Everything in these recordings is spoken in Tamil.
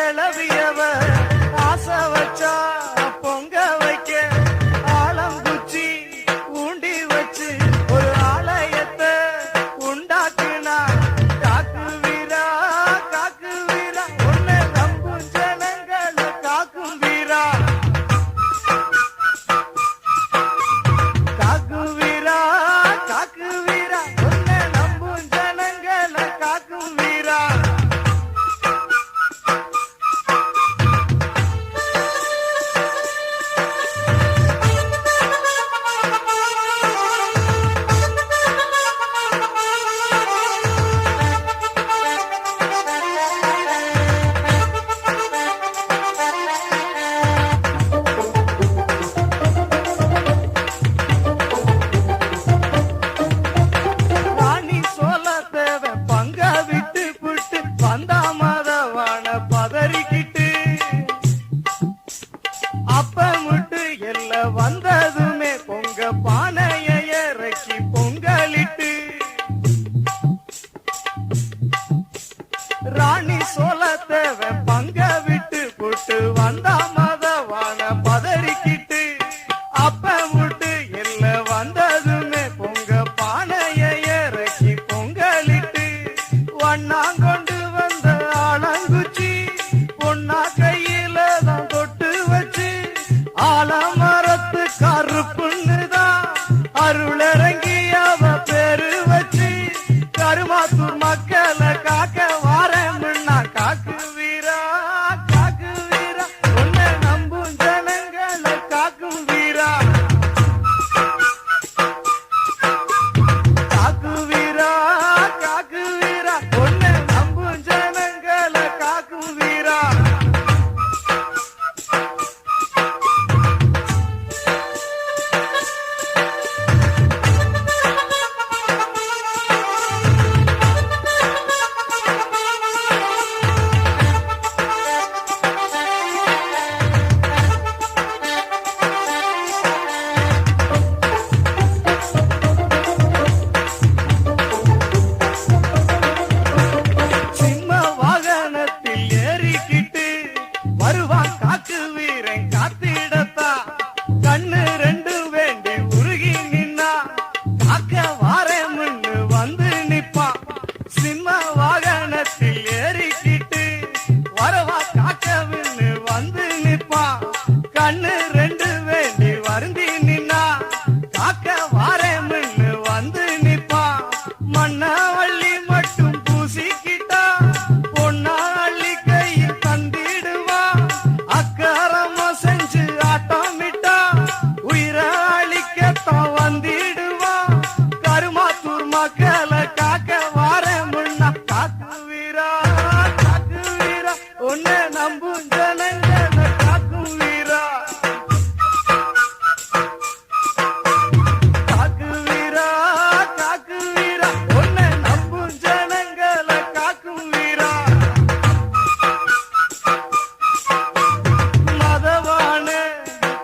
கிளவியவ ஆசை வச்சா பொங்க வைக்க ஆலங்குச்சி ஊண்டி வச்சு ஒரு ஆலயத்தை உண்டாக்குனா காக்கு வீரா உன்னை நம்பும் ஜனங்களை காக்கும் வீரா காக்கு வீரா உன்னை நம்பும் ஜனங்களை காக்கும் வீரா ராணி சோழ தேவன் பங்க விட்டு புட்டு வந்தா மதவான பதறிக்கிட்டு அப்ப முட்டு எல்ல வந்ததுமே பொங்க பானைய இறக்கி பொங்கலிட்டு ராணி சோழ தேவன் பங்க விட்டு புட்டு வந்தா மதவான பதறிக்கிட்டு அப்ப முட்டு எல்ல வந்ததுமே பொங்க பானைய இறக்கி பொங்கலிட்டு வண்ணாங்கொண்டு வந்த ஆலங்குச்சி பொன்னா கையில தான் தொட்டு வச்சு ஆலமரத்து கருப்புன்னுதான் அருளரங்கி அவ பேரு வச்சு கருமாத்தூர் மக்களை காக்க வாரம்னா காக்கு வீரா உன்னை நம்பும் ஜனங்களை காக்கும் வீரா காக்கு வீரா உன்னை நம்பும் ஜனங்களை காக்கும் வீரா சிம்ம வாகனத்தில் ஏறிக்கிட்டு வருவான் காக்கு வீரன் காத்திடத்தா கண்ணு ரெண்டு வேண்டி உருகி நின்னா காக்க வாரம்னு வந்து நிப்பான் சிம்ம வாகனத்தில் ஏறிக்கிட்டு வரவா காக்கவின்னு வந்து நிப்பான் கண்ணு ரெண்டு வேண்டி வருந்தி நின்னா காக்க வாரம்னு வந்து நிப்பான் மண்ணவள்ளி மட்டும் பூசிக்கிட்டா பொன்னாளி கையில் தந்திடுவா அக்கரமா செஞ்சு ஆட்டமிட்டா உயிராளிக்கத்தான் வந்திடுவா கருமாத்தூர் மக்களை காக்க வாரம்னா காக்கு வீரா உன்னை நம்பும் ஜனங்களை காக்கும் வீரா காக்கு வீரா உன்னை நம்பும் ஜனங்களை காக்கும் வீரா மதவான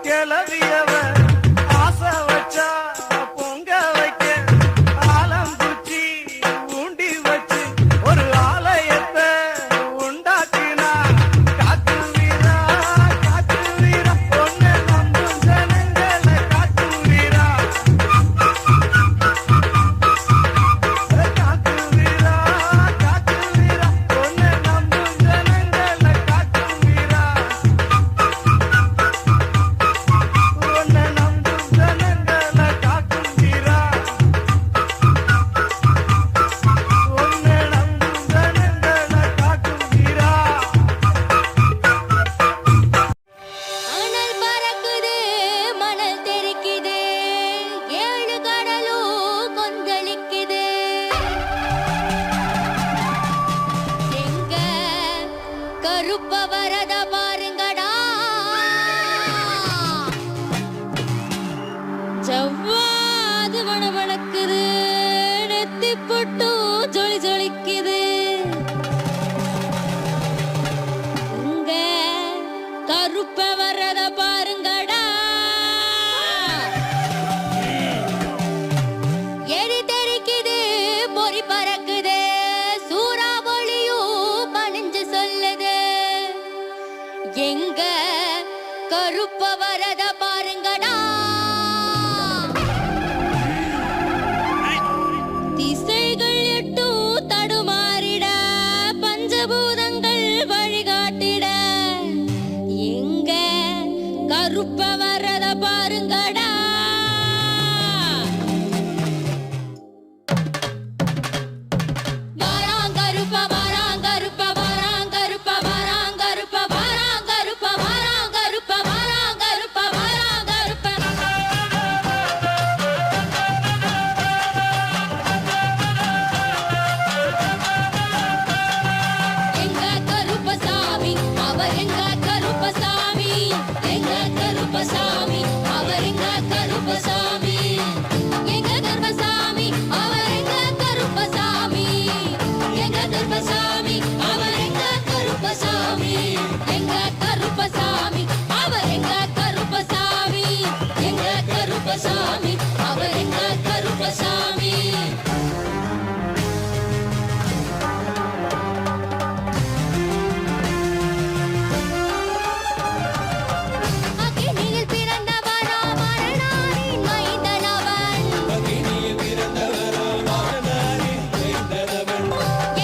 கிளவியவ ஆசை வச்சா பொங்க வைக்க ஆலங்குச்சி ஊண்டி வச்சு ஒரு ஆலயத்தை உண்டாக்கினா காக்கு வீரா உன்னை நம்பும் ஜனங்களை காக்கும் வீரா காக்கு வீரா உன்னை நம்பும் ஜனங்களை காக்கும் வீரா உன்னை நம்பும் ஜனங்களை காக்கும் வீரா உன்னை நம்பும் ஜனங்களை காக்கும் வீரா அனல் பறக்குது மணல் தெறிக்குது ஏழு கடலும் கொந்தளிக்குது எங்க கருப்ப வரத பாருங்கடா செவ்வாது வனவனக்குது நெத்தி பொட்டு ஜொலி ஜொலிக்குது உங்க கருப்ப வர்றத பாருங்கடா எரி தெரிக்குது பொறி பறக்குது சூறாவளியும் பணிஞ்சு சொல்லுது கருப்ப வரத பாருங்கடா திசைகள் எட்டும் தடுமாறிட பஞ்சபூதங்கள் வழிகாட்டிட எங்க கருப்ப வரத பாருங்கடா சாமி அவர் எங்க கருப்பசாமி அக்கினியில் பிறந்தவரா மரணாரின் மைந்தனவன் அக்கினியில் பிறந்தவரா மரணாரின் மைந்தனவன்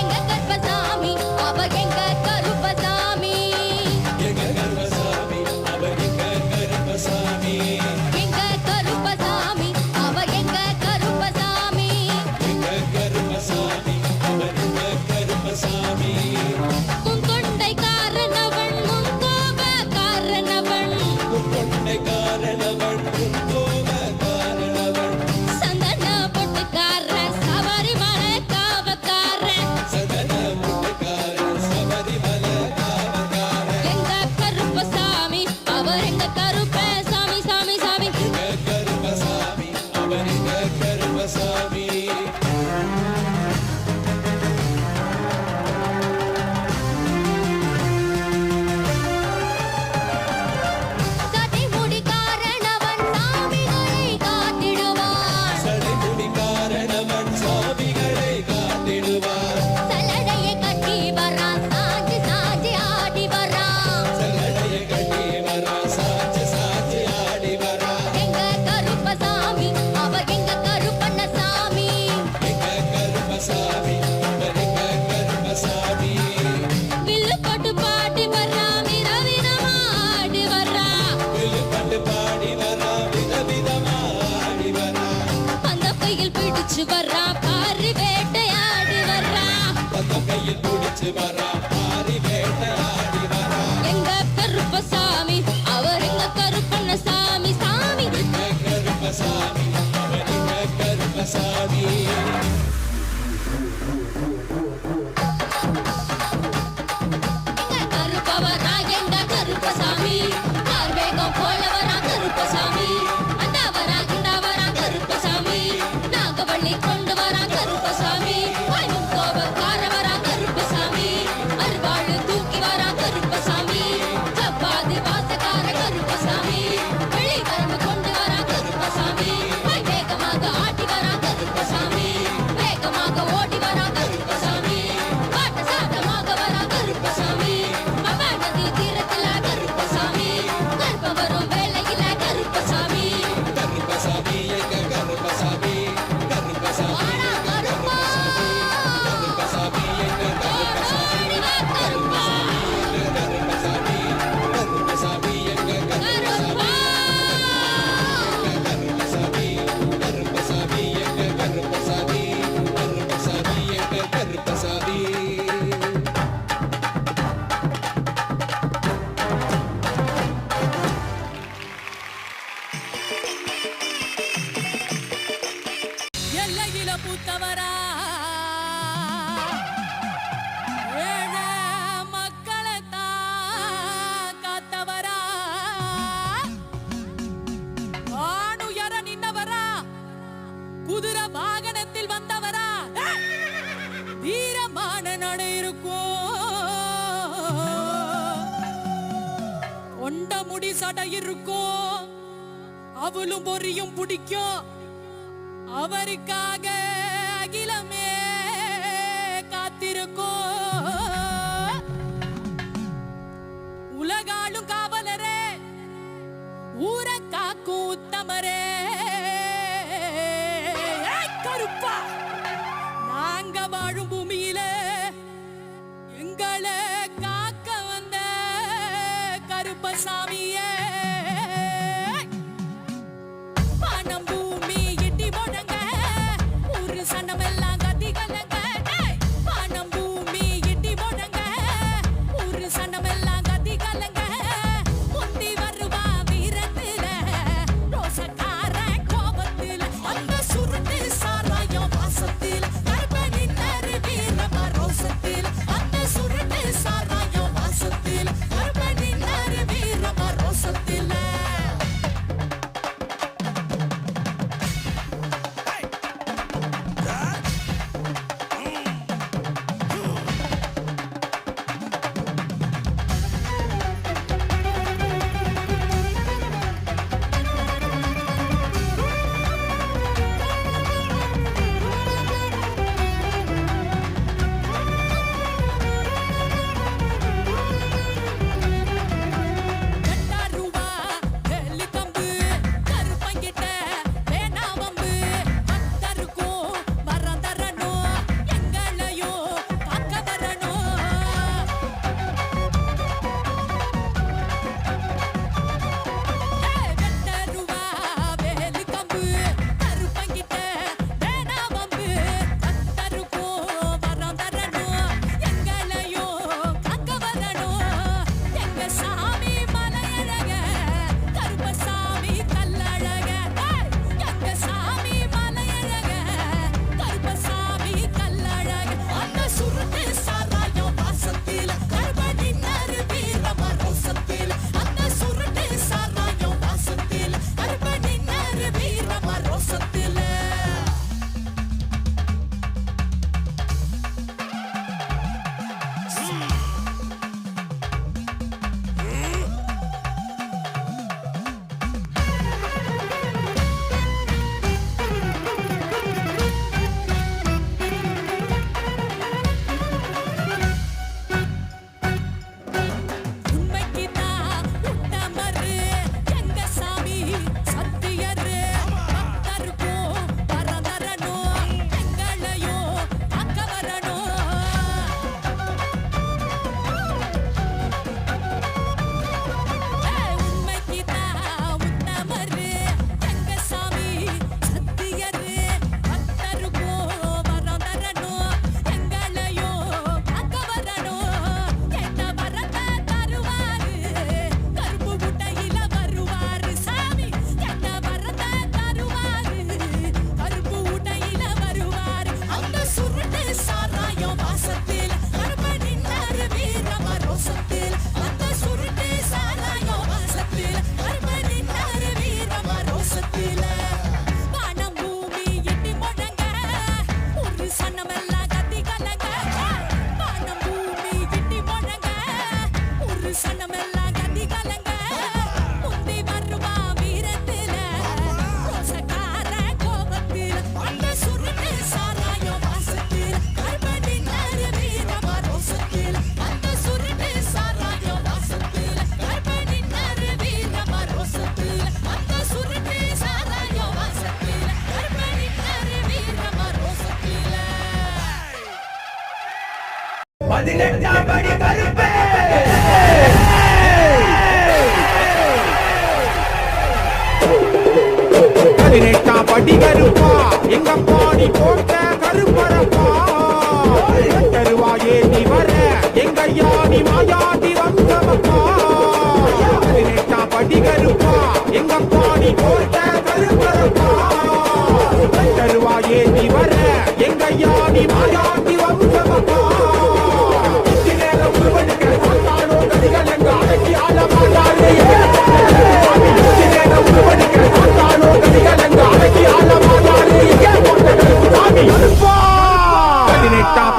எங்க கருப்பசாமி அவர் எங்க கருப்பசாமி எங்க கருப்பசாமி அவர் எங்க கருப்பசாமி வரா பாரி வேட்டையாடி வரா கையில் பிடிச்சு வரா பாரி வேட்டையாடி வரா எங்க கருப்பசாமி அவர் எங்க கருப்பண்ணசாமி சாமி எங்க கருப்பசாமி அவர் எங்க கருப்பசாமி எங்க கருப்பவரா எங்க கருப்பசாமி கார்வேகம் போலவரா கருப்பசாமி அந்தவரா இந்தவரா கருப்பசாமி நாகவள்ளி கொண்டு வரா கருப்பசாமி கோபக்கார வரா கருப்பசாமி அருவாள் தூக்கி வரா கருப்பசாமி சப்பாதி வாசக்கார கருப்பசாமி வெளி வரம்பு கொண்டு வரா கருப்பசாமி வேகமாக ஆட்டி வரா கருப்பசாமி வேகமாக ஓடி வரா கருப்பசாமி பாட்ட சாட்டமாக வரா கருப்பசாமி நதி தீரத்தில கருப்பசாமி கருப்ப வரும் வேலையில கருப்பசாமி கருப்பசாமி எங்க கருப்பசாமி எல்லையில பூத்தவரா மக்களை காத்தவரா ஆணுயர நின்னவரா குதிரை வாகனத்தில் வந்தவரா வீரமான நடை இருக்கும் கொண்ட முடி சடை இருக்கும் அவளும் பொரியும் பிடிக்கும் அவருக்காக அகிலமே காத்திருக்கும் உலகாளும் காவலரே காக்கும் உத்தமரே கருப்பா நாங்க வாழும் பூமியில எங்களை காக்க வந்த கருப்பசாமியே வானம் பூமி இடி முழங்க ஒரு சனமெல்லாம் கதி கலங்க வானம் பூமி இடி முழங்க ஒரு சனமெல்லாம் கதி கலங்க முந்தி வருவா வீரத்துல ரோசக்கார கோபத்துல அந்த சுருட்டு சாராயம் வாசத்துல கருப்பனின் வீரமா ரோசத்துல அந்த சுருட்டு சாராயம் வாசத்துல கருப்பனின் வீரமா ரோசத்துல கட்டாருவா வெள்ளி கம்பு கருப்பங்கிட்ட வேணாவம்பு அத்தருக்கும் வரம் தரணும் எங்களையும் பார்க்க வரணும் வெட்டருவா வேலி கம்பு கருப்பங்கிட்ட வேணாவம்பு அத்தருக்கும் வரம் தரணும் எங்களையும் பார்க்க வரணும் எங்க சாமி மலையழக கருப்பசாமி கல்லழக எங்க சாமி மலையழக கருப்பசாமி கல்லழக அந்த சுருட்டு சாராயம் வாசத்தில் கருப்பனின் வீரமா ரோசத்தில் அந்த சுருட்டு சாராயம் வாசத்தில் கருப்பனின் வீரமா ரோசத்தில் உண்மைக்குதான் உத்தமரு எங்க சாமி சத்தியரு பக்தருக்கும் வரம் தரணும் எங்களையும் பார்க்க வரணும் உண்மைக்குதான் உத்தமரு எங்க சாமி சத்தியரு பக்தருக்கும் வரம் தரணும் எங்களையும் பார்க்க வரணும் என்ன வரத்தை தருவாரு கருப்பு முட்டையில வருவாரு சாமி என்ன வரத்தை தருவாரு கருப்பு முட்டையில வருவாரு அந்த சுருட்டு சாராயம் வாசத்தில் கருப்பனின் வீரமா ரோசத்தில் அந்த சுருட்டு சாராயம் வாசத்தில் கருப்பனின் வீரமா ரோசத்தில் வானம் பூமி இடி முழங்க ஒரு சனமெல்லாம் கத்தி கலங்க வானம் பூமி இடி முழங்க ஒரு சனமெல்லாம் கத்தி கலங்க முந்தி வருவா வீரத்துல ரோசக்கார கோபத்தில் அந்த சுருட்டு சாராயம் வாசத்தில் கருப்பனின் வீரமா ரோசத்தில் அந்த சுருட்டு சாராயம் வாசத்தில் கருப்பனின் வீரமா ரோசத்தில் அந்த சுருட்டு சாராயம் வாசத்தில் கருப்பனின் வீரமா ரோசத்தில் 18ஆம் படி கருப்பே படி கருப்பா எங்க பாடி போட்ட கருப்பரப்பா தருவாயே நீ வர எங்க யானி மாயாதி வந்தவப்பா 18ஆம் படி கருப்பா எங்க பாடி போட்ட கருப்பரப்பா தருவாயே நீ வர எங்க யானி மாயாதி வந்தவப்பா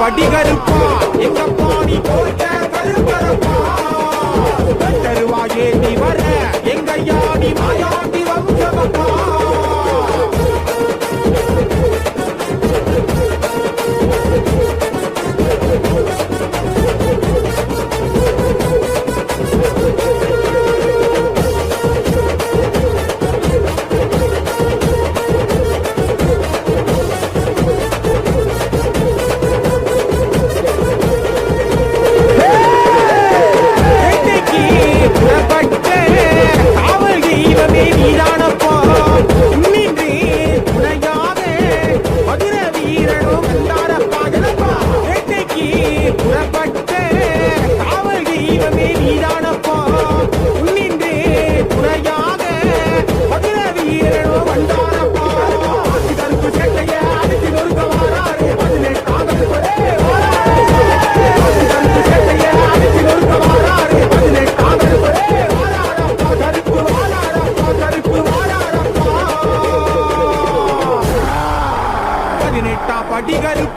படி கருப்பா எங்க பாடி போட்ட கருப்பரப்பா தருவாயே நீ வர எங்க யானி மாயாண்டி வந்தவப்பா படி கருப்பா